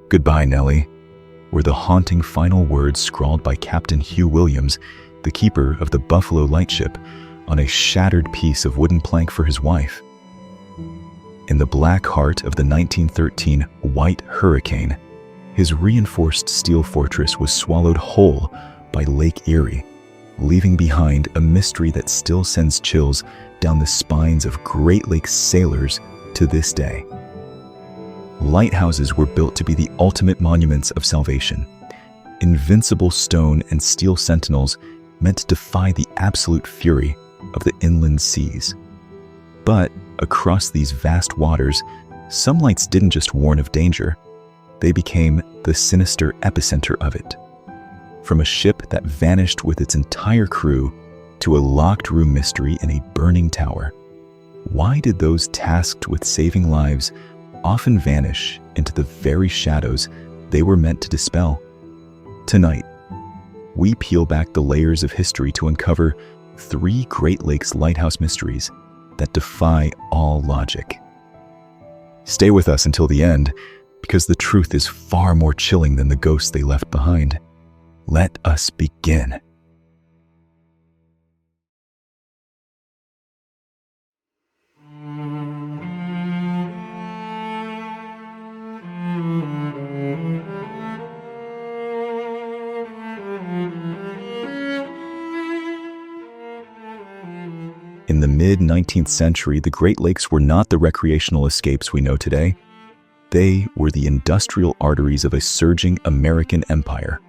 "Goodbye, Nellie," were the haunting final words scrawled by Captain Hugh Williams, the keeper of the Buffalo Lightship, on a shattered piece of wooden plank for his wife. In the black heart of the 1913 White Hurricane, his reinforced steel fortress was swallowed whole by Lake Erie, leaving behind a mystery that still sends chills down the spines of Great Lakes sailors to this day. Lighthouses were built to be the ultimate monuments of salvation. Invincible stone and steel sentinels meant to defy the absolute fury of the inland seas. But across these vast waters, some lights didn't just warn of danger. They became the sinister epicenter of it. From a ship that vanished with its entire crew to a locked room mystery in a burning tower. Why did those tasked with saving lives often vanish into the very shadows they were meant to dispel? Tonight, we peel back the layers of history to uncover 3 Great Lakes lighthouse mysteries that defy all logic. Stay with us until the end, because the truth is far more chilling than the ghosts they left behind. Let us begin. In the mid-19th century, the Great Lakes were not the recreational escapes we know today. They were the industrial arteries of a surging American empire,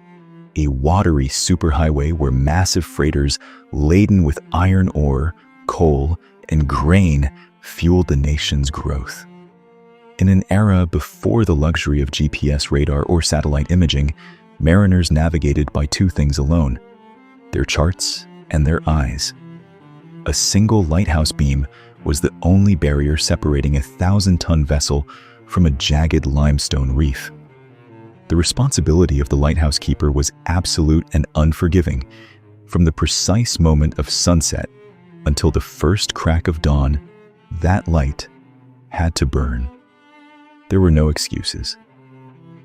a watery superhighway where massive freighters laden with iron ore, coal, and grain fueled the nation's growth. In an era before the luxury of GPS radar or satellite imaging, mariners navigated by 2 things alone: their charts and their eyes. A single lighthouse beam was the only barrier separating a 1,000-ton vessel from a jagged limestone reef. The responsibility of the lighthouse keeper was absolute and unforgiving. From the precise moment of sunset until the first crack of dawn, that light had to burn. There were no excuses.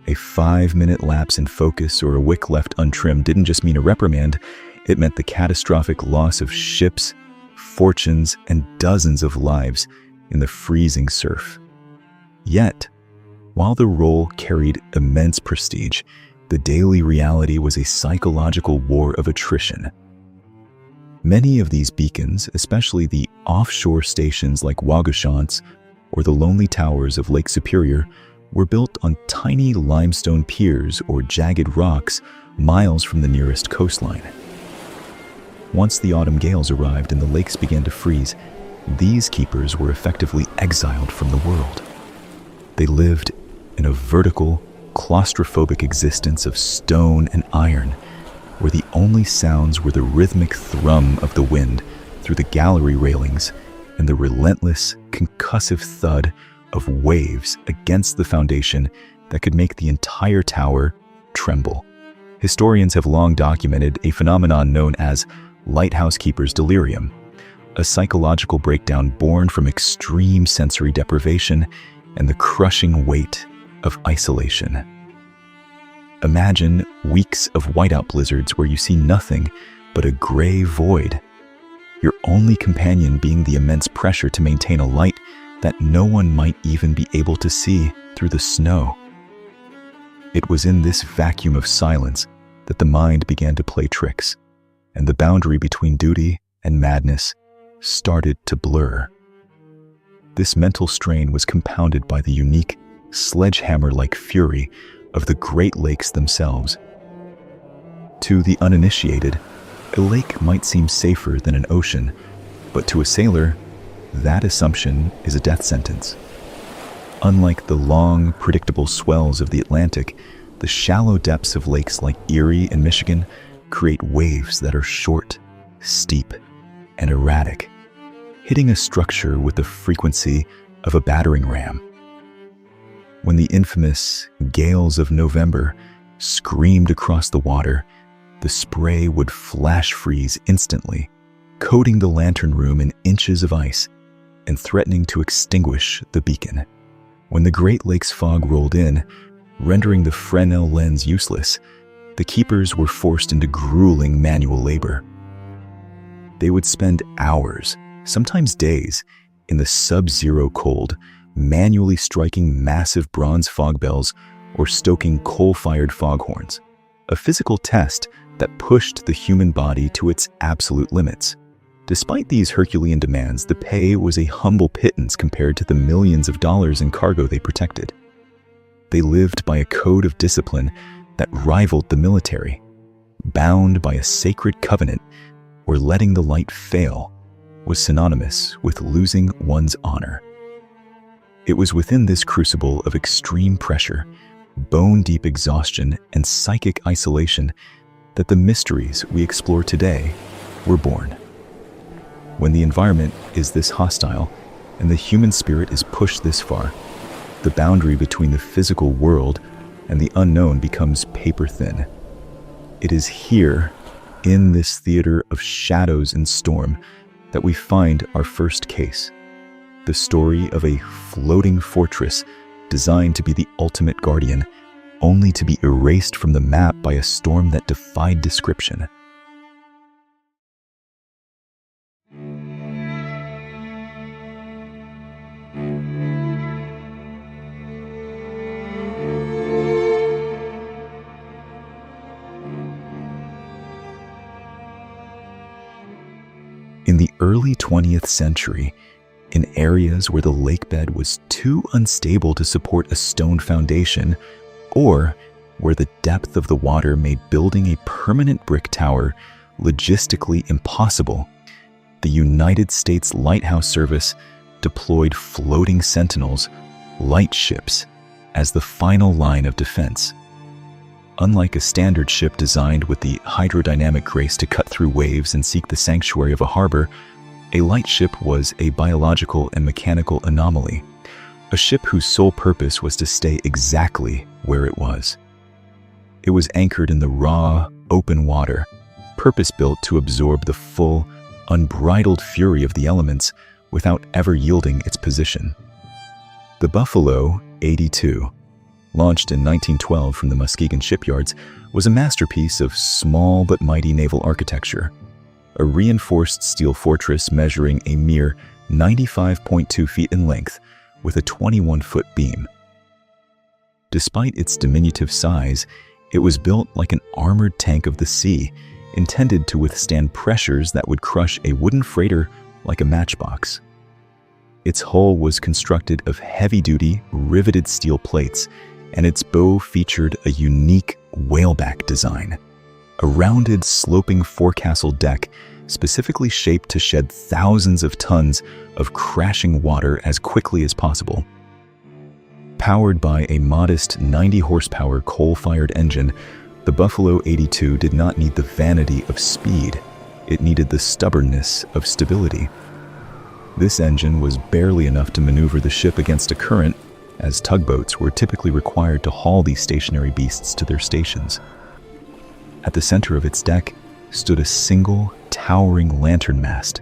A 5-minute lapse in focus or a wick left untrimmed didn't just mean a reprimand, it meant the catastrophic loss of ships, fortunes, and dozens of lives in the freezing surf. Yet, while the role carried immense prestige, the daily reality was a psychological war of attrition. Many of these beacons, especially the offshore stations like Waugoshance or the lonely towers of Lake Superior, were built on tiny limestone piers or jagged rocks miles from the nearest coastline. Once the autumn gales arrived and the lakes began to freeze, these keepers were effectively exiled from the world. They lived in a vertical, claustrophobic existence of stone and iron, where the only sounds were the rhythmic thrum of the wind through the gallery railings and the relentless, concussive thud of waves against the foundation that could make the entire tower tremble. Historians have long documented a phenomenon known as lighthouse keeper's delirium, a psychological breakdown born from extreme sensory deprivation and the crushing weight of isolation. Imagine weeks of whiteout blizzards where you see nothing but a gray void, your only companion being the immense pressure to maintain a light that no one might even be able to see through the snow. It was in this vacuum of silence that the mind began to play tricks, and the boundary between duty and madness started to blur. This mental strain was compounded by the unique, sledgehammer-like fury of the Great Lakes themselves. To the uninitiated, a lake might seem safer than an ocean, but to a sailor, that assumption is a death sentence. Unlike the long, predictable swells of the Atlantic, the shallow depths of lakes like Erie and Michigan create waves that are short, steep, and erratic, hitting a structure with the frequency of a battering ram. When the infamous gales of November screamed across the water, the spray would flash freeze instantly, coating the lantern room in inches of ice and threatening to extinguish the beacon. When the Great Lakes fog rolled in, Rendering the Fresnel lens useless, the keepers were forced into grueling manual labor. They would spend hours, sometimes days, in the sub-zero cold, manually striking massive bronze fog bells or stoking coal-fired foghorns, a physical test that pushed the human body to its absolute limits. Despite these Herculean demands, the pay was a humble pittance compared to the millions of dollars in cargo they protected. They lived by a code of discipline that rivaled the military, bound by a sacred covenant where letting the light fail was synonymous with losing one's honor. It was within this crucible of extreme pressure, bone-deep exhaustion, and psychic isolation that the mysteries we explore today were born. When the environment is this hostile and the human spirit is pushed this far, the boundary between the physical world and the unknown becomes paper-thin. It is here, in this theater of shadows and storm, that we find our first case, the story of a floating fortress designed to be the ultimate guardian, only to be erased from the map by a storm that defied description. In the early 20th century, in areas where the lakebed was too unstable to support a stone foundation, or where the depth of the water made building a permanent brick tower logistically impossible, the United States Lighthouse Service deployed floating sentinels, lightships, as the final line of defense. Unlike a standard ship designed with the hydrodynamic grace to cut through waves and seek the sanctuary of a harbor, a lightship was a biological and mechanical anomaly, a ship whose sole purpose was to stay exactly where it was. It was anchored in the raw, open water, purpose-built to absorb the full, unbridled fury of the elements without ever yielding its position. The Buffalo 82, launched in 1912 from the Muskegon shipyards, was a masterpiece of small but mighty naval architecture, a reinforced steel fortress measuring a mere 95.2 feet in length with a 21-foot beam. Despite its diminutive size, it was built like an armored tank of the sea, intended to withstand pressures that would crush a wooden freighter like a matchbox. Its hull was constructed of heavy-duty, riveted steel plates, and its bow featured a unique whaleback design, a rounded, sloping forecastle deck specifically shaped to shed thousands of tons of crashing water as quickly as possible. Powered by a modest 90-horsepower coal-fired engine, the Buffalo 82 did not need the vanity of speed. It needed the stubbornness of stability. This engine was barely enough to maneuver the ship against a current, as tugboats were typically required to haul these stationary beasts to their stations. At the center of its deck stood a single, towering lantern mast,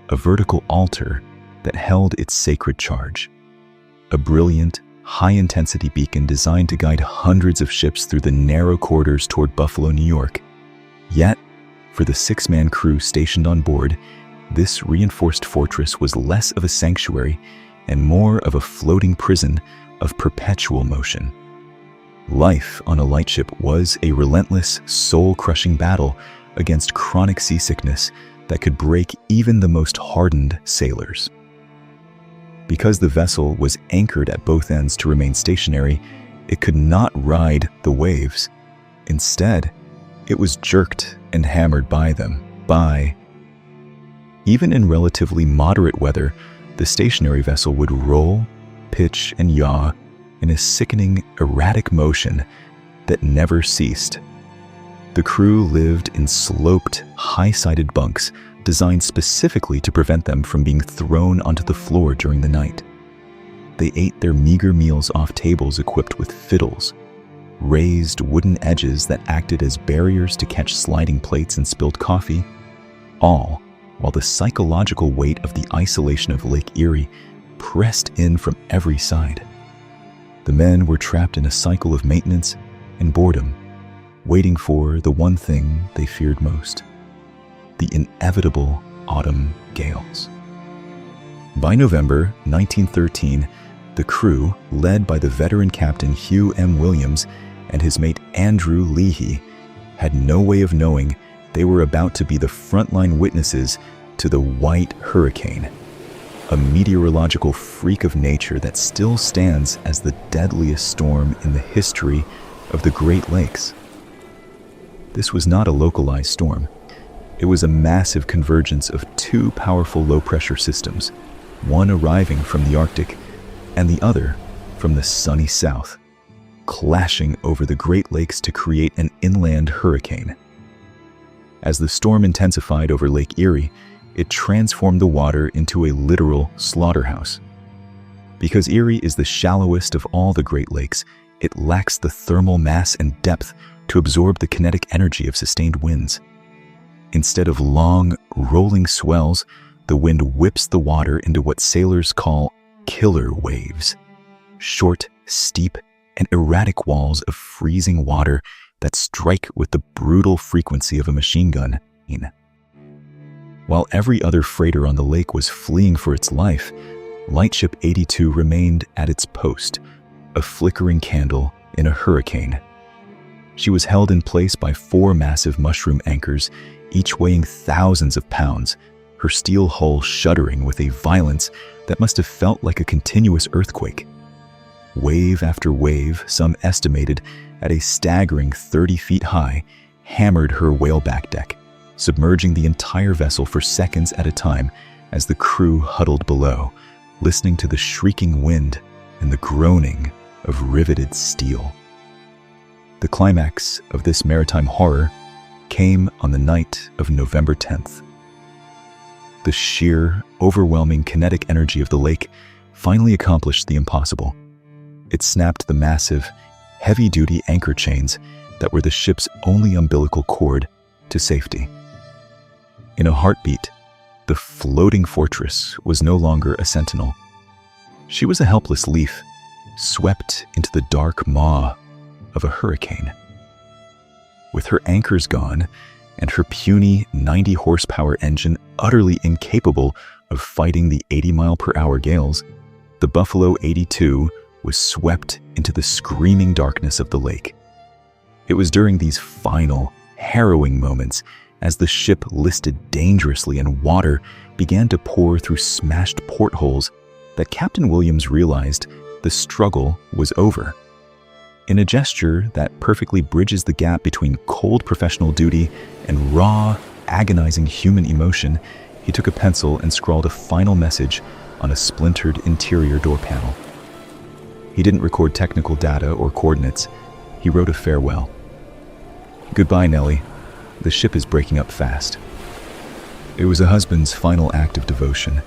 a vertical altar that held its sacred charge. A brilliant, high-intensity beacon designed to guide hundreds of ships through the narrow corridors toward Buffalo, New York. Yet, for the 6-man crew stationed on board, this reinforced fortress was less of a sanctuary and more of a floating prison of perpetual motion. Life on a lightship was a relentless, soul-crushing battle against chronic seasickness that could break even the most hardened sailors. Because the vessel was anchored at both ends to remain stationary, it could not ride the waves. Instead, it was jerked and hammered by them. Even in relatively moderate weather, the stationary vessel would roll, pitch, and yaw in a sickening, erratic motion that never ceased. The crew lived in sloped, high-sided bunks designed specifically to prevent them from being thrown onto the floor during the night. They ate their meager meals off tables equipped with fiddles, raised wooden edges that acted as barriers to catch sliding plates and spilled coffee, all while the psychological weight of the isolation of Lake Erie pressed in from every side. The men were trapped in a cycle of maintenance and boredom, waiting for the one thing they feared most: the inevitable autumn gales. By November 1913, the crew, led by the veteran captain Hugh M. Williams and his mate Andrew Leahy, had no way of knowing they were about to be the frontline witnesses to the White Hurricane, a meteorological freak of nature that still stands as the deadliest storm in the history of the Great Lakes. This was not a localized storm. It was a massive convergence of two powerful low-pressure systems, one arriving from the Arctic and the other from the sunny south, clashing over the Great Lakes to create an inland hurricane. As the storm intensified over Lake Erie, it transformed the water into a literal slaughterhouse. Because Erie is the shallowest of all the Great Lakes, it lacks the thermal mass and depth to absorb the kinetic energy of sustained winds. Instead of long, rolling swells, the wind whips the water into what sailors call killer waves, short, steep, and erratic walls of freezing water that strike with the brutal frequency of a machine gun. While every other freighter on the lake was fleeing for its life, Lightship 82 remained at its post, a flickering candle in a hurricane. She was held in place by 4 massive mushroom anchors, each weighing thousands of pounds, her steel hull shuddering with a violence that must have felt like a continuous earthquake. Wave after wave, some estimated at a staggering 30 feet high, hammered her whaleback deck, submerging the entire vessel for seconds at a time as the crew huddled below, listening to the shrieking wind and the groaning of riveted steel. The climax of this maritime horror came on the night of November 10th. The sheer, overwhelming kinetic energy of the lake finally accomplished the impossible. It snapped the massive, heavy-duty anchor chains that were the ship's only umbilical cord to safety. In a heartbeat, the floating fortress was no longer a sentinel. She was a helpless leaf, swept into the dark maw of a hurricane. With her anchors gone and her puny 90-horsepower engine utterly incapable of fighting the 80-mile-per-hour gales, the Buffalo 82 was swept into the screaming darkness of the lake. It was during these final, harrowing moments, as the ship listed dangerously and water began to pour through smashed portholes, that Captain Williams realized the struggle was over. In a gesture that perfectly bridges the gap between cold professional duty and raw, agonizing human emotion, he took a pencil and scrawled a final message on a splintered interior door panel. He didn't record technical data or coordinates. He wrote a farewell. "Goodbye, Nellie. The ship is breaking up fast." It was a husband's final act of devotion,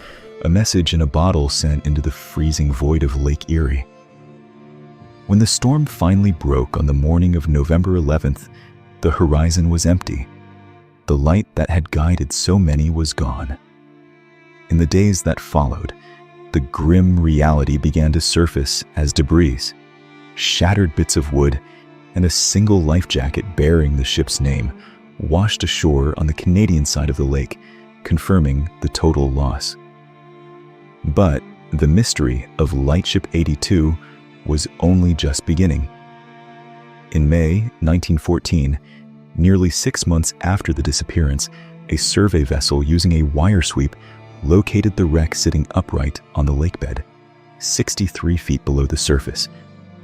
a message in a bottle sent into the freezing void of Lake Erie. When the storm finally broke on the morning of November 11th, the horizon was empty. The light that had guided so many was gone. In the days that followed, the grim reality began to surface as debris, shattered bits of wood, and a single life jacket bearing the ship's name washed ashore on the Canadian side of the lake, confirming the total loss. But the mystery of Lightship 82 was only just beginning. In May 1914, nearly 6 months after the disappearance, a survey vessel using a wire sweep located the wreck sitting upright on the lakebed, 63 feet below the surface,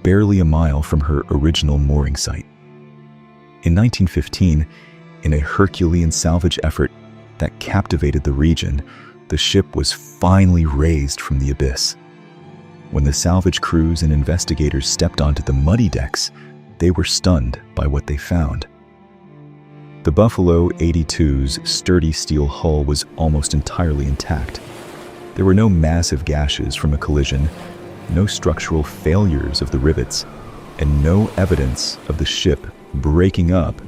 barely a mile from her original mooring site. In 1915, in a Herculean salvage effort that captivated the region, the ship was finally raised from the abyss. When the salvage crews and investigators stepped onto the muddy decks, they were stunned by what they found. The Buffalo 82's sturdy steel hull was almost entirely intact. There were no massive gashes from a collision, no structural failures of the rivets, and no evidence of the ship breaking up,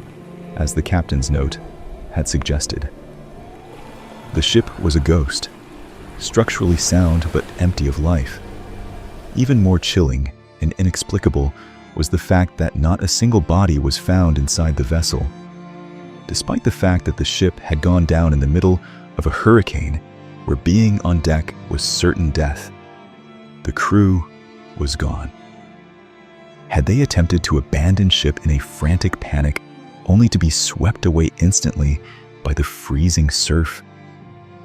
as the captain's note had suggested. The ship was a ghost, structurally sound but empty of life. Even more chilling, and inexplicable was the fact that not a single body was found inside the vessel. Despite the fact that the ship had gone down in the middle of a hurricane where being on deck was certain death, the crew was gone. Had they attempted to abandon ship in a frantic panic only to be swept away instantly by the freezing surf?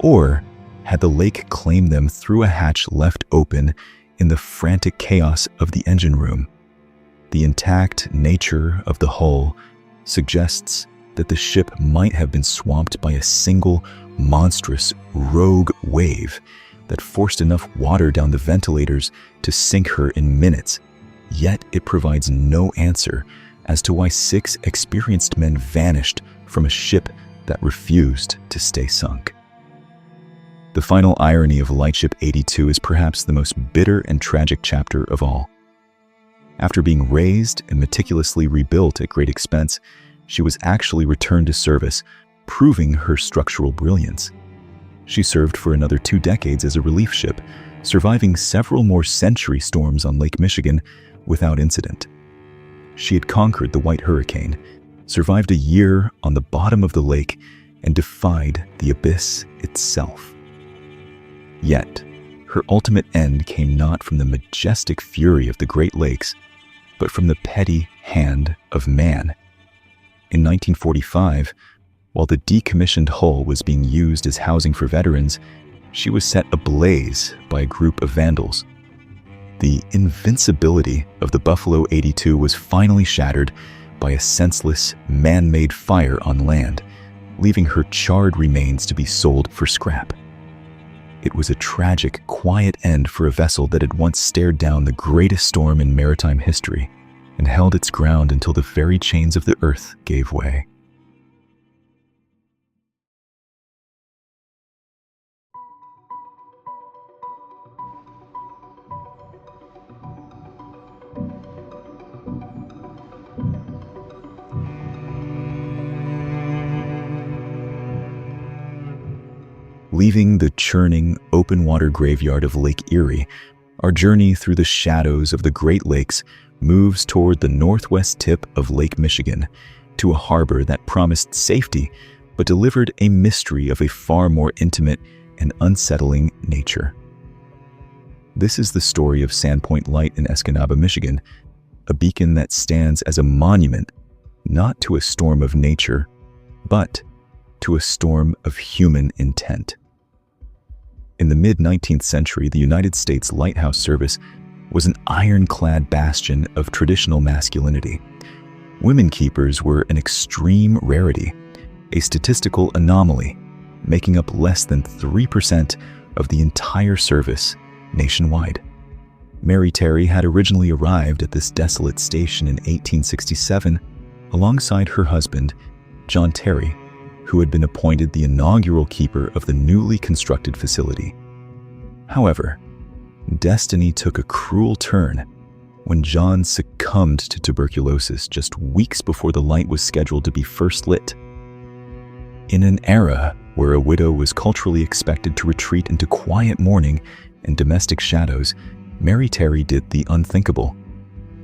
Or had the lake claimed them through a hatch left open in the frantic chaos of the engine room? The intact nature of the hull suggests that the ship might have been swamped by a single monstrous rogue wave that forced enough water down the ventilators to sink her in minutes. Yet it provides no answer as to why 6 experienced men vanished from a ship that refused to stay sunk. The final irony of Lightship 82 is perhaps the most bitter and tragic chapter of all. After being raised and meticulously rebuilt at great expense, she was actually returned to service, proving her structural brilliance. She served for another 2 decades as a relief ship, surviving several more century storms on Lake Michigan without incident. She had conquered the White Hurricane, survived a year on the bottom of the lake, and defied the abyss itself. Yet, her ultimate end came not from the majestic fury of the Great Lakes, but from the petty hand of man. In 1945, while the decommissioned hull was being used as housing for veterans, she was set ablaze by a group of vandals. The invincibility of the Buffalo 82 was finally shattered by a senseless, man-made fire on land, leaving her charred remains to be sold for scrap. It was a tragic, quiet end for a vessel that had once stared down the greatest storm in maritime history and held its ground until the very chains of the earth gave way. Leaving the churning, open-water graveyard of Lake Erie, our journey through the shadows of the Great Lakes moves toward the northwest tip of Lake Michigan, to a harbor that promised safety but delivered a mystery of a far more intimate and unsettling nature. This is the story of Sandpoint Light in Escanaba, Michigan, a beacon that stands as a monument not to a storm of nature, but to a storm of human intent. In the mid-19th century, the United States Lighthouse Service was an ironclad bastion of traditional masculinity. Women keepers were an extreme rarity, a statistical anomaly, making up less than 3% of the entire service nationwide. Mary Terry had originally arrived at this desolate station in 1867 alongside her husband, John Terry, who had been appointed the inaugural keeper of the newly constructed facility. However, destiny took a cruel turn when John succumbed to tuberculosis just weeks before the light was scheduled to be first lit. In an era where a widow was culturally expected to retreat into quiet mourning and domestic shadows, Mary Terry did the unthinkable.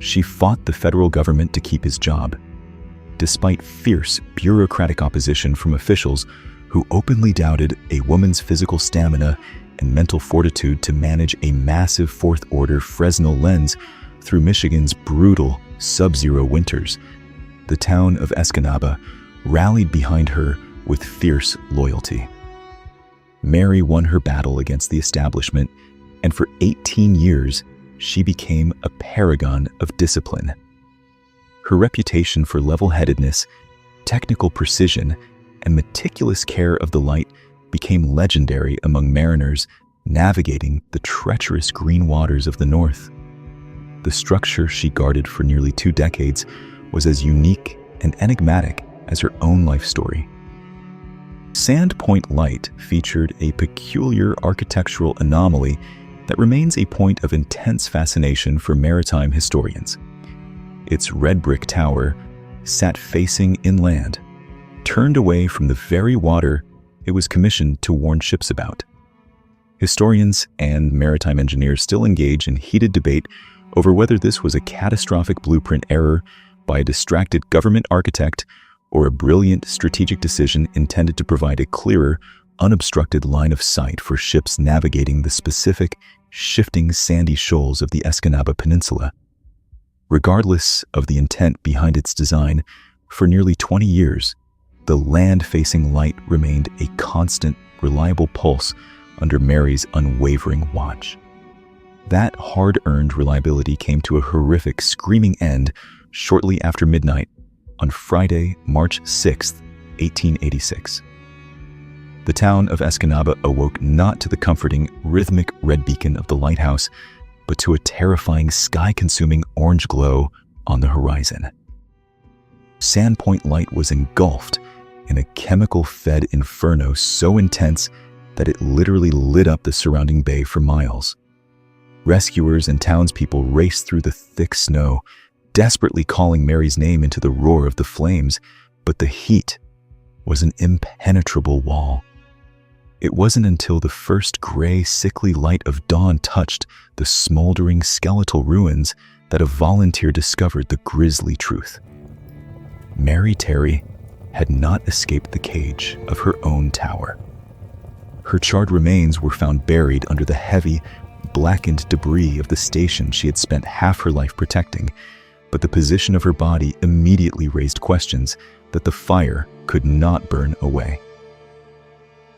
She fought the federal government to keep his job. Despite fierce bureaucratic opposition from officials who openly doubted a woman's physical stamina and mental fortitude to manage a massive fourth-order Fresnel lens through Michigan's brutal sub-zero winters, the town of Escanaba rallied behind her with fierce loyalty. Mary won her battle against the establishment, and for 18 years, she became a paragon of discipline. Her reputation for level-headedness, technical precision, and meticulous care of the light became legendary among mariners navigating the treacherous green waters of the North. The structure she guarded for nearly 2 decades was as unique and enigmatic as her own life story. Sandpoint Light featured a peculiar architectural anomaly that remains a point of intense fascination for maritime historians. Its red brick tower sat facing inland, turned away from the very water it was commissioned to warn ships about. Historians and maritime engineers still engage in heated debate over whether this was a catastrophic blueprint error by a distracted government architect or a brilliant strategic decision intended to provide a clearer, unobstructed line of sight for ships navigating the specific, shifting sandy shoals of the Escanaba Peninsula. Regardless of the intent behind its design, for nearly 20 years, the land-facing light remained a constant, reliable pulse under Mary's unwavering watch. That hard-earned reliability came to a horrific, screaming end shortly after midnight on Friday, March 6, 1886. The town of Escanaba awoke not to the comforting, rhythmic red beacon of the lighthouse, but to a terrifying, sky-consuming orange glow on the horizon. Sandpoint Light was engulfed in a chemical-fed inferno so intense that it literally lit up the surrounding bay for miles. Rescuers and townspeople raced through the thick snow, desperately calling Mary's name into the roar of the flames, but the heat was an impenetrable wall. It wasn't until the first gray, sickly light of dawn touched the smoldering skeletal ruins that a volunteer discovered the grisly truth. Mary Terry had not escaped the cage of her own tower. Her charred remains were found buried under the heavy, blackened debris of the station she had spent half her life protecting, but the position of her body immediately raised questions that the fire could not burn away.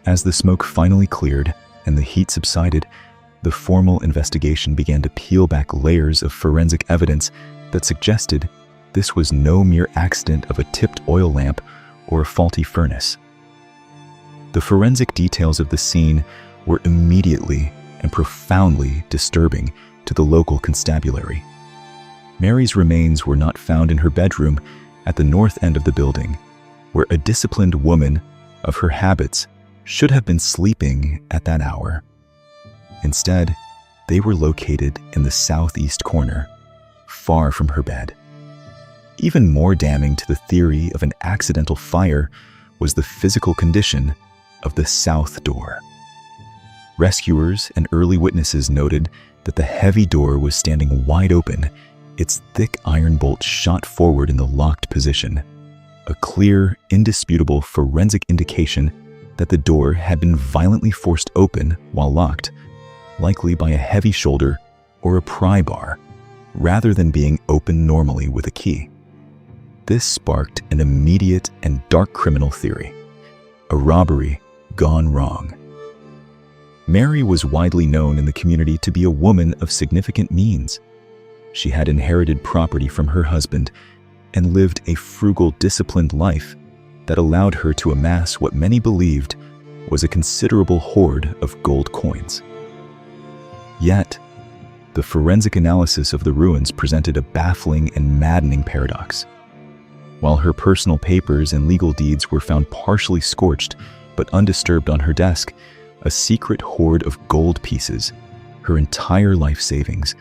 As the smoke finally cleared and the heat subsided, the formal investigation began to peel back layers of forensic evidence that suggested this was no mere accident of a tipped oil lamp or a faulty furnace. The forensic details of the scene were immediately and profoundly disturbing to the local constabulary. Mary's remains were not found in her bedroom at the north end of the building, where a disciplined woman of her habits should have been sleeping at that hour. Instead, they were located in the southeast corner, far from her bed. Even more damning to the theory of an accidental fire was the physical condition of the south door. Rescuers and early witnesses noted that the heavy door was standing wide open, its thick iron bolt shot forward in the locked position, a clear, indisputable forensic indication that the door had been violently forced open while locked, likely by a heavy shoulder or a pry bar, rather than being opened normally with a key. This sparked an immediate and dark criminal theory: a robbery gone wrong. Mary was widely known in the community to be a woman of significant means. She had inherited property from her husband and lived a frugal, disciplined life that allowed her to amass what many believed was a considerable hoard of gold coins. Yet, the forensic analysis of the ruins presented a baffling and maddening paradox. While her personal papers and legal deeds were found partially scorched but undisturbed on her desk, a secret hoard of gold pieces, her entire life savings,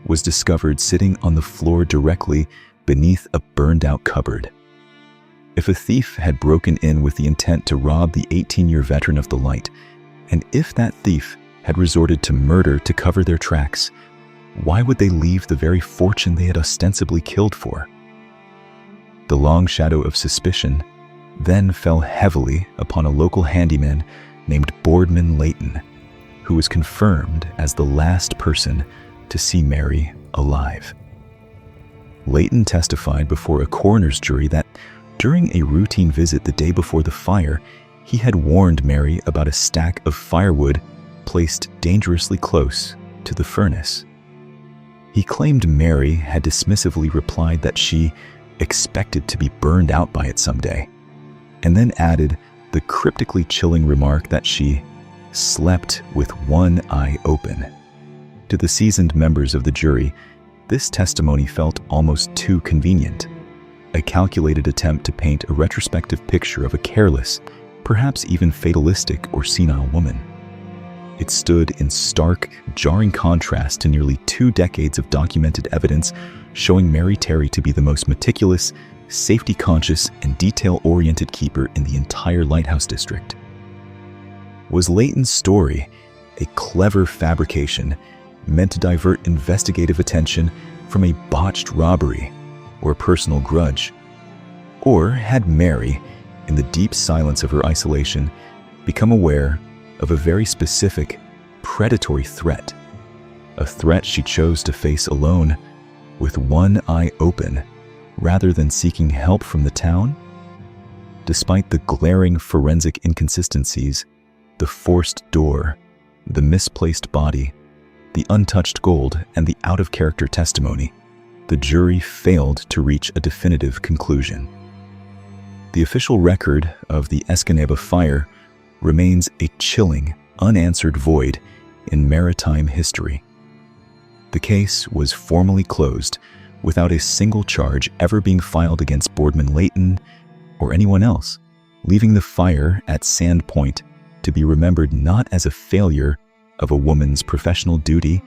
was discovered sitting on the floor directly beneath a burned-out cupboard. If a thief had broken in with the intent to rob the 18-year veteran of the light, and if that thief had resorted to murder to cover their tracks, why would they leave the very fortune they had ostensibly killed for? The long shadow of suspicion then fell heavily upon a local handyman named Boardman Layton, who was confirmed as the last person to see Mary alive. Layton testified before a coroner's jury that during a routine visit the day before the fire, he had warned Mary about a stack of firewood placed dangerously close to the furnace. He claimed Mary had dismissively replied that she expected to be burned out by it someday, and then added the cryptically chilling remark that she slept with one eye open. To the seasoned members of the jury, this testimony felt almost too convenient, a calculated attempt to paint a retrospective picture of a careless, perhaps even fatalistic or senile woman. It stood in stark, jarring contrast to nearly 2 decades of documented evidence showing Mary Terry to be the most meticulous, safety-conscious, and detail-oriented keeper in the entire Lighthouse District. Was Layton's story a clever fabrication meant to divert investigative attention from a botched robbery or a personal grudge? Or had Mary, in the deep silence of her isolation, become aware of a very specific, predatory threat? A threat she chose to face alone, with one eye open, rather than seeking help from the town? Despite the glaring forensic inconsistencies, the forced door, the misplaced body, the untouched gold, and the out-of-character testimony, the jury failed to reach a definitive conclusion. The official record of the Escanaba fire remains a chilling, unanswered void in maritime history. The case was formally closed without a single charge ever being filed against Boardman Layton or anyone else, leaving the fire at Sand Point to be remembered not as a failure of a woman's professional duty,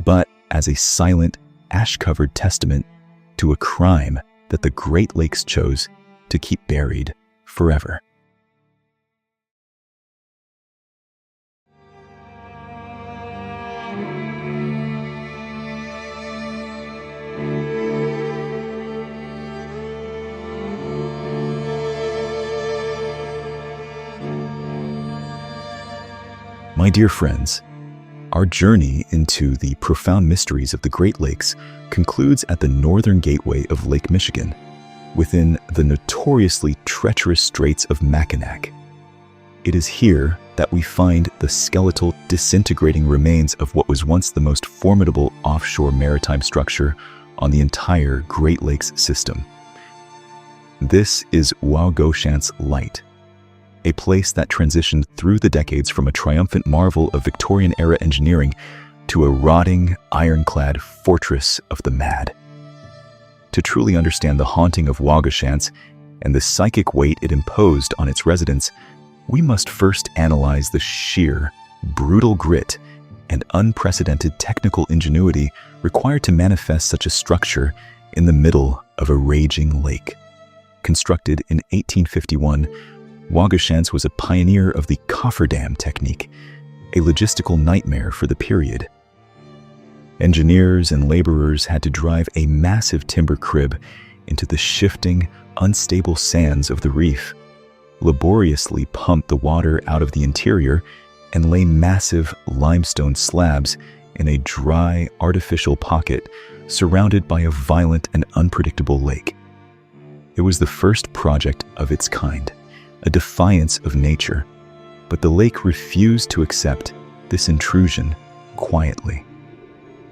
but as a silent, ash-covered testament to a crime that the Great Lakes chose to keep buried forever. My dear friends, our journey into the profound mysteries of the Great Lakes concludes at the northern gateway of Lake Michigan, within the notoriously treacherous Straits of Mackinac. It is here that we find the skeletal, disintegrating remains of what was once the most formidable offshore maritime structure on the entire Great Lakes system. This is Waugoshance Light, a place that transitioned through the decades from a triumphant marvel of Victorian-era engineering to a rotting, ironclad fortress of the mad. To truly understand the haunting of Waugoshance and the psychic weight it imposed on its residents, we must first analyze the sheer, brutal grit and unprecedented technical ingenuity required to manifest such a structure in the middle of a raging lake. Constructed in 1851, Waugoshance was a pioneer of the cofferdam technique, a logistical nightmare for the period. Engineers and laborers had to drive a massive timber crib into the shifting, unstable sands of the reef, laboriously pump the water out of the interior, and lay massive limestone slabs in a dry, artificial pocket surrounded by a violent and unpredictable lake. It was the first project of its kind, a defiance of nature, but the lake refused to accept this intrusion quietly.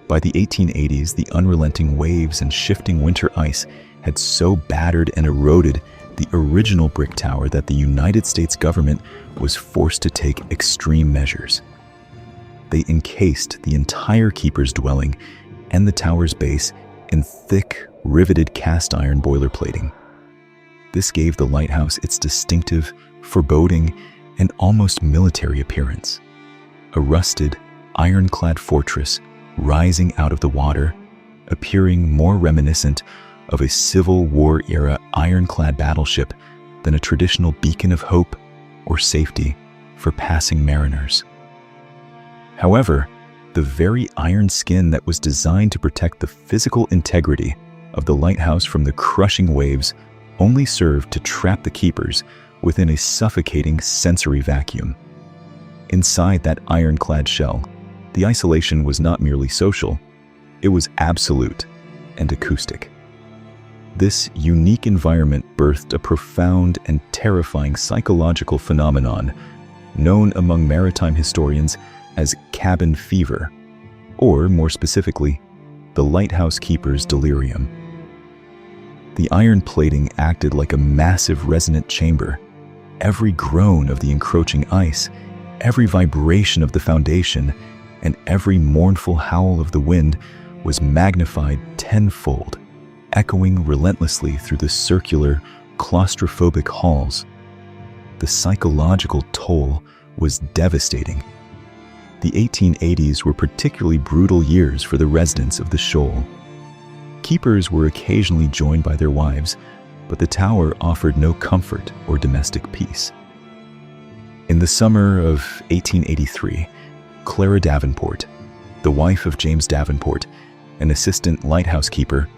By the 1880s, the unrelenting waves and shifting winter ice had so battered and eroded the original brick tower that the United States government was forced to take extreme measures. They encased the entire keeper's dwelling and the tower's base in thick, riveted cast iron boiler plating. This gave the lighthouse its distinctive, foreboding, and almost military appearance. A rusted, ironclad fortress rising out of the water, appearing more reminiscent of a Civil War-era ironclad battleship than a traditional beacon of hope or safety for passing mariners. However, the very iron skin that was designed to protect the physical integrity of the lighthouse from the crushing waves only served to trap the keepers within a suffocating sensory vacuum. Inside that ironclad shell, the isolation was not merely social, it was absolute and acoustic. This unique environment birthed a profound and terrifying psychological phenomenon known among maritime historians as cabin fever, or more specifically, the lighthouse keeper's delirium. The iron plating acted like a massive resonant chamber. Every groan of the encroaching ice, every vibration of the foundation, and every mournful howl of the wind was magnified tenfold, echoing relentlessly through the circular, claustrophobic halls. The psychological toll was devastating. The 1880s were particularly brutal years for the residents of the shoal. Keepers were occasionally joined by their wives, but the tower offered no comfort or domestic peace. In the summer of 1883, Clara Davenport, the wife of James Davenport, an assistant lighthouse keeper,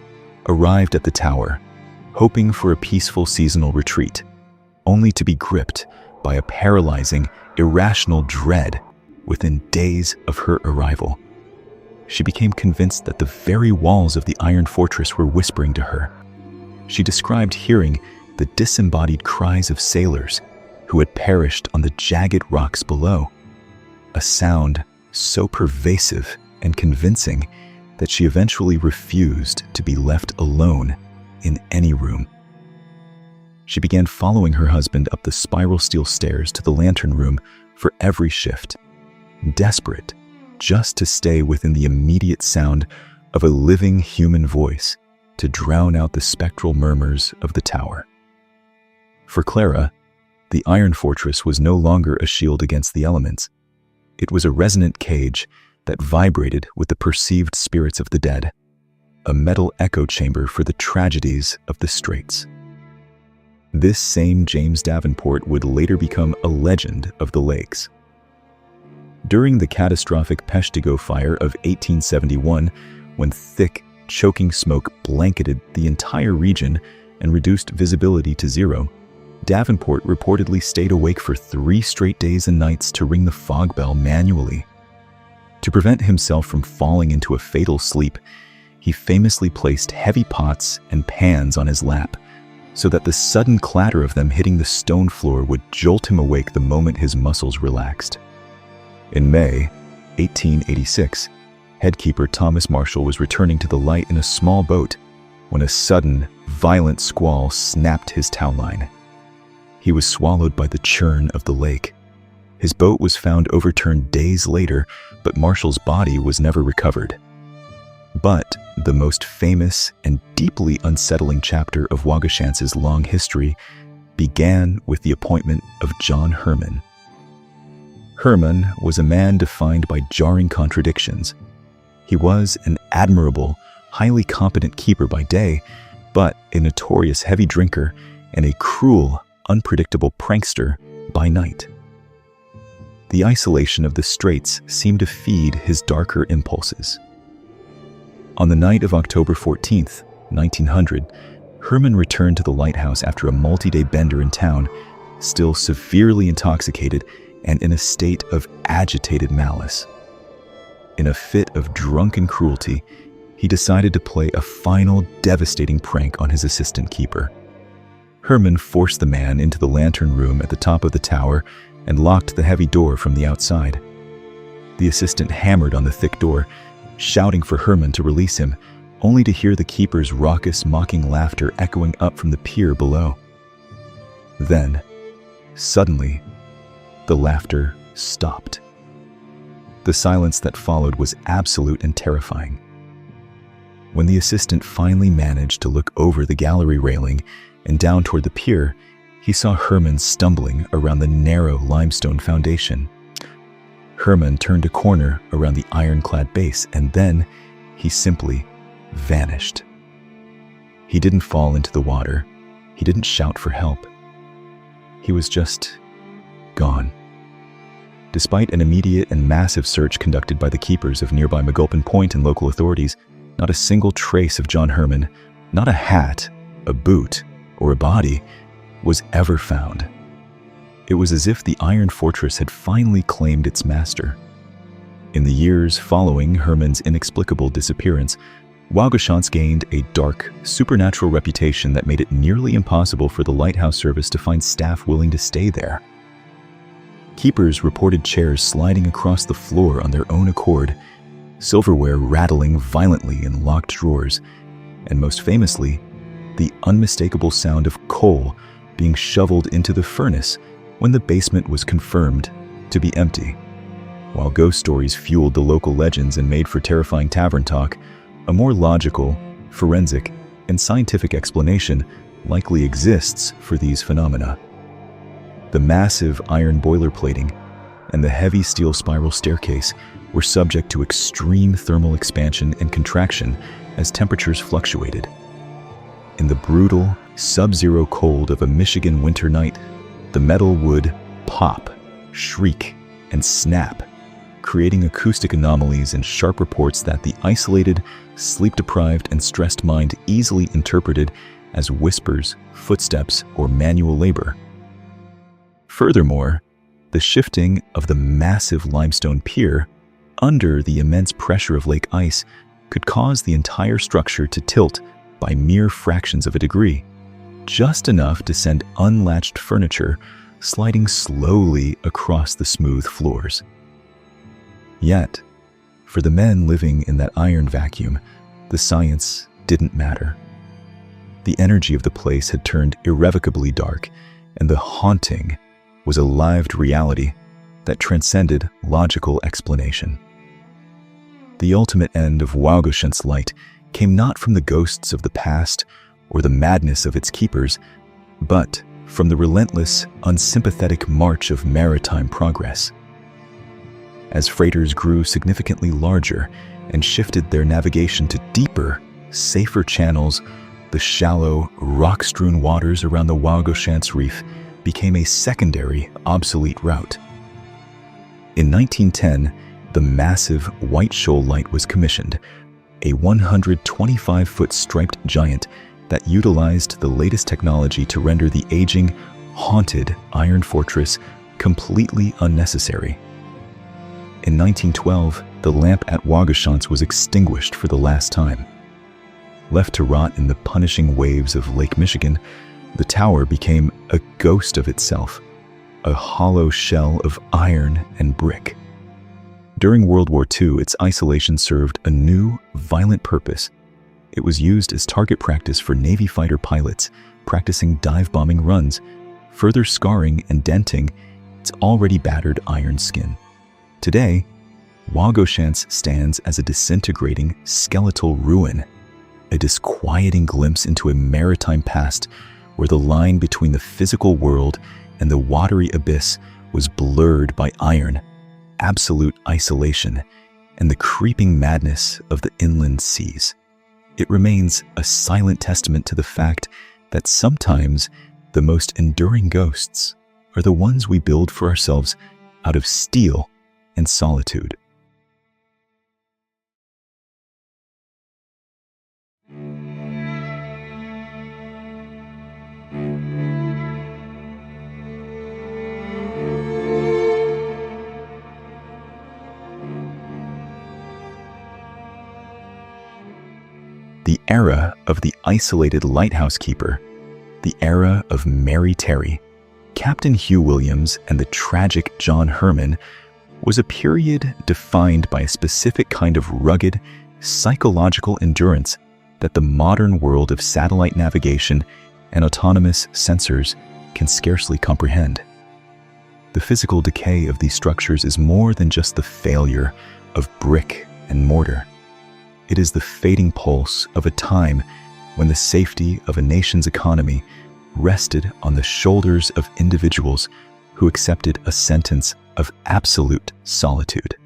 arrived at the tower, hoping for a peaceful seasonal retreat, only to be gripped by a paralyzing, irrational dread within days of her arrival. She became convinced that the very walls of the iron fortress were whispering to her. She described hearing the disembodied cries of sailors who had perished on the jagged rocks below, a sound so pervasive and convincing that she eventually refused to be left alone in any room. She began following her husband up the spiral steel stairs to the lantern room for every shift, desperate just to stay within the immediate sound of a living human voice to drown out the spectral murmurs of the tower. For Clara, the iron fortress was no longer a shield against the elements. It was a resonant cage that vibrated with the perceived spirits of the dead, a metal echo chamber for the tragedies of the Straits. This same James Davenport would later become a legend of the lakes. During the catastrophic Peshtigo fire of 1871, when thick, choking smoke blanketed the entire region and reduced visibility to zero, Davenport reportedly stayed awake for 3 straight days and nights to ring the fog bell manually. To prevent himself from falling into a fatal sleep, he famously placed heavy pots and pans on his lap, so that the sudden clatter of them hitting the stone floor would jolt him awake the moment his muscles relaxed. In May 1886, headkeeper Thomas Marshall was returning to the light in a small boat when a sudden, violent squall snapped his towline. He was swallowed by the churn of the lake. His boat was found overturned days later, but Marshall's body was never recovered. But the most famous and deeply unsettling chapter of Waugoshance's long history began with the appointment of John Herman. Herman was a man defined by jarring contradictions. He was an admirable, highly competent keeper by day, but a notorious heavy drinker and a cruel, unpredictable prankster by night. The isolation of the Straits seemed to feed his darker impulses. On the night of October 14th, 1900, Herman returned to the lighthouse after a multi-day bender in town, still severely intoxicated and in a state of agitated malice. In a fit of drunken cruelty, he decided to play a final devastating prank on his assistant keeper. Herman forced the man into the lantern room at the top of the tower and locked the heavy door from the outside. The assistant hammered on the thick door, shouting for Herman to release him, only to hear the keeper's raucous, mocking laughter echoing up from the pier below. Then, suddenly, the laughter stopped. The silence that followed was absolute and terrifying. When the assistant finally managed to look over the gallery railing and down toward the pier, he saw Herman stumbling around the narrow limestone foundation. Herman turned a corner around the ironclad base, and then he simply vanished. He didn't fall into the water. He didn't shout for help. He was just gone. Despite an immediate and massive search conducted by the keepers of nearby McGulpin Point and local authorities, not a single trace of John Herman, not a hat, a boot, or a body, was ever found. It was as if the Iron Fortress had finally claimed its master. In the years following Herman's inexplicable disappearance, Waugoshance gained a dark, supernatural reputation that made it nearly impossible for the lighthouse service to find staff willing to stay there. Keepers reported chairs sliding across the floor on their own accord, silverware rattling violently in locked drawers, and most famously, the unmistakable sound of coal being shoveled into the furnace when the basement was confirmed to be empty. While ghost stories fueled the local legends and made for terrifying tavern talk, a more logical, forensic, and scientific explanation likely exists for these phenomena. The massive iron boiler plating and the heavy steel spiral staircase were subject to extreme thermal expansion and contraction as temperatures fluctuated. In the brutal, sub-zero cold of a Michigan winter night, the metal would pop, shriek, and snap, creating acoustic anomalies and sharp reports that the isolated, sleep-deprived, and stressed mind easily interpreted as whispers, footsteps, or manual labor. Furthermore, the shifting of the massive limestone pier under the immense pressure of lake ice could cause the entire structure to tilt by mere fractions of a degree, just enough to send unlatched furniture sliding slowly across the smooth floors. Yet, for the men living in that iron vacuum, the science didn't matter. The energy of the place had turned irrevocably dark, and the haunting was a lived reality that transcended logical explanation. The ultimate end of Waugoshance Light came not from the ghosts of the past or the madness of its keepers, but from the relentless, unsympathetic march of maritime progress. As freighters grew significantly larger and shifted their navigation to deeper, safer channels, the shallow, rock-strewn waters around the Waugoshance Reef became a secondary, obsolete route. In 1910, the massive White Shoal Light was commissioned, a 125-foot striped giant that utilized the latest technology to render the aging, haunted iron fortress completely unnecessary. In 1912, the lamp at Waugoshance was extinguished for the last time. Left to rot in the punishing waves of Lake Michigan, the tower became a ghost of itself, a hollow shell of iron and brick. During World War II, its isolation served a new, violent purpose. It was used as target practice for Navy fighter pilots practicing dive-bombing runs, further scarring and denting its already battered iron skin. Today, Waugoshance stands as a disintegrating, skeletal ruin, a disquieting glimpse into a maritime past where the line between the physical world and the watery abyss was blurred by iron, absolute isolation, and the creeping madness of the inland seas. It remains a silent testament to the fact that sometimes the most enduring ghosts are the ones we build for ourselves out of steel and solitude. The era of the isolated lighthouse keeper, the era of Mary Terry, Captain Hugh Williams, and the tragic John Herman was a period defined by a specific kind of rugged, psychological endurance that the modern world of satellite navigation and autonomous sensors can scarcely comprehend. The physical decay of these structures is more than just the failure of brick and mortar. It is the fading pulse of a time when the safety of a nation's economy rested on the shoulders of individuals who accepted a sentence of absolute solitude.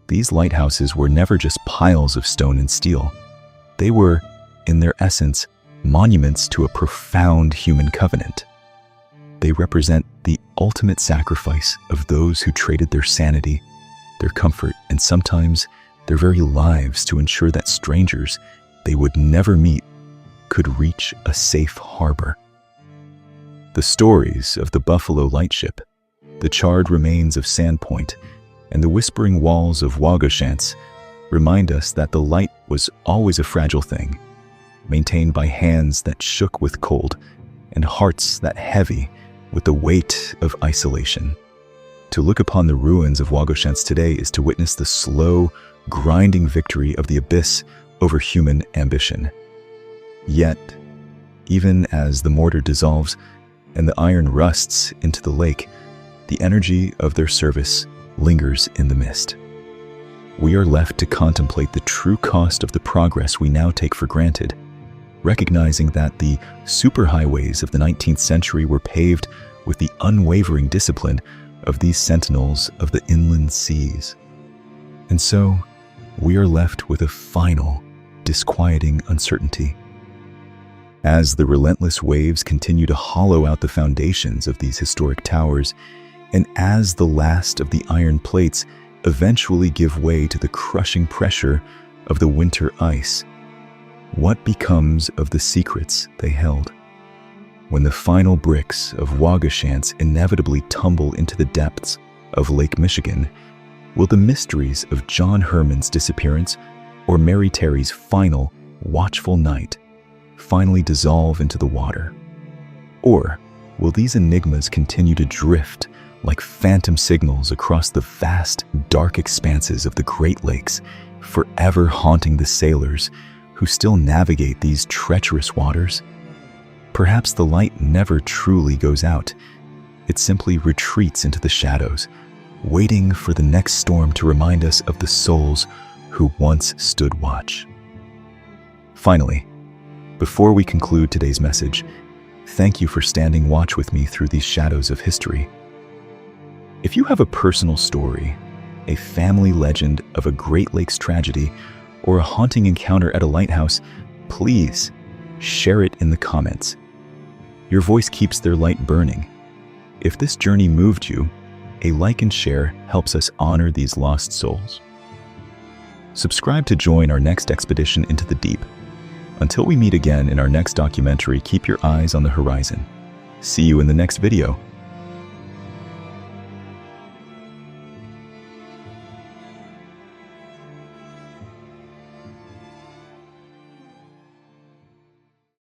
These lighthouses were never just piles of stone and steel. They were, in their essence, monuments to a profound human covenant. They represent the ultimate sacrifice of those who traded their sanity, their comfort, and sometimes their very lives to ensure that strangers they would never meet could reach a safe harbor. The stories of the Buffalo Lightship, the charred remains of Sandpoint, and the whispering walls of Waugoshance remind us that the light was always a fragile thing, maintained by hands that shook with cold and hearts that heavy with the weight of isolation. To look upon the ruins of Waugoshance today is to witness the slow, grinding victory of the abyss over human ambition. Yet, even as the mortar dissolves and the iron rusts into the lake, the energy of their service lingers in the mist. We are left to contemplate the true cost of the progress we now take for granted, recognizing that the superhighways of the 19th century were paved with the unwavering discipline of these sentinels of the inland seas. And so, we are left with a final, disquieting uncertainty. As the relentless waves continue to hollow out the foundations of these historic towers, and as the last of the iron plates eventually give way to the crushing pressure of the winter ice. What becomes of the secrets they held? When the final bricks of Waugoshance inevitably tumble into the depths of Lake Michigan, will the mysteries of John Herman's disappearance or Mary Terry's final watchful night finally dissolve into the water? Or will these enigmas continue to drift like phantom signals across the vast, dark expanses of the Great Lakes, forever haunting the sailors who still navigate these treacherous waters? Perhaps the light never truly goes out. It simply retreats into the shadows, waiting for the next storm to remind us of the souls who once stood watch. Finally, before we conclude today's message, thank you for standing watch with me through these shadows of history. If you have a personal story, a family legend of a Great Lakes tragedy, or a haunting encounter at a lighthouse, please share it in the comments. Your voice keeps their light burning. If this journey moved you, a like and share helps us honor these lost souls. Subscribe to join our next expedition into the deep. Until we meet again in our next documentary, keep your eyes on the horizon. See you in the next video.